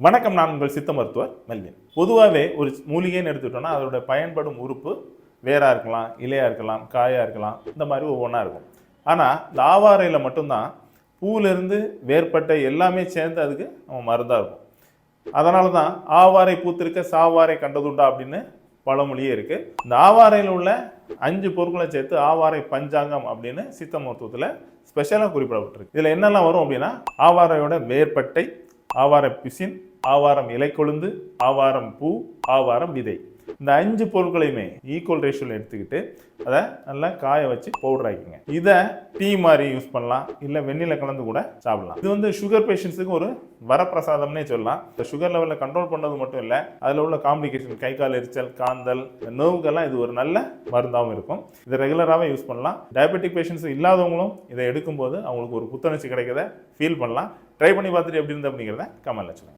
வணக்கம், நான் உங்கள் சித்த மருத்துவர் மெல்வின். பொதுவாகவே ஒரு மூலிகைன்னு எடுத்துக்கிட்டோம்னா அதோட பயன்படும் உறுப்பு வேராக இருக்கலாம், இலையாக இருக்கலாம், காயாக இருக்கலாம், இந்த மாதிரி ஒவ்வொன்றா இருக்கும். ஆனால் இந்த ஆவாரையில் மட்டும்தான் பூவிலிருந்து வேர்பட்ட எல்லாமே சேர்ந்து அதுக்கு நம்ம மருந்தாக இருக்கும். அதனால தான் ஆவாரை பூத்திருக்க சாவாரை கண்டதுண்டா அப்படின்னு பழமொழியே இருக்குது. இந்த ஆவாரையில் உள்ள 5 பொருட்களை சேர்த்து ஆவாரை பஞ்சாங்கம் அப்படின்னு சித்த மருத்துவத்தில் ஸ்பெஷலாக குறிப்பிடப்பட்டிருக்கு. இதில் என்னெல்லாம் வரும் அப்படின்னா ஆவாரையோட வேர்பட்டை, ஆவார பிசின், ஆவாரம் இலை கொழுந்து, ஆவாரம் பூ, ஆவாரம் விதை. இந்த 5 பொருட்களையுமே ஈக்குவல் ரேஷியோவில் எடுத்துக்கிட்டு அதை நல்லா காய வச்சு பவுடர் ஆக்கிங்க. இதை டீ மாதிரி யூஸ் பண்ணலாம், இல்லை வெந்நில கலந்து கூட சாப்பிடலாம். இது சுகர் பேஷண்ட்ஸுக்கு ஒரு வரப்பிரசாதம்னே சொல்லலாம். இந்த சுகர் லெவலில் கண்ட்ரோல் பண்ணது மட்டும் இல்லை, அதில் உள்ள காம்ப்ளிகேஷன், கை கால் எரிச்சல், காந்தல், நோவுக்கெல்லாம் இது ஒரு நல்ல மருந்தாகவும் இருக்கும். இதை ரெகுலராகவே யூஸ் பண்ணலாம். டயபெட்டிக் பேஷண்ட்ஸ் இல்லாதவங்களும் இதை எடுக்கும்போது அவங்களுக்கு ஒரு புத்துணர்ச்சி கிடைக்கிறத ஃபீல் பண்ணலாம். ட்ரை பண்ணி பார்த்துட்டு எப்படி இருந்தது அப்படிங்கிறத கமெண்ட்ல சொல்லுங்கள்.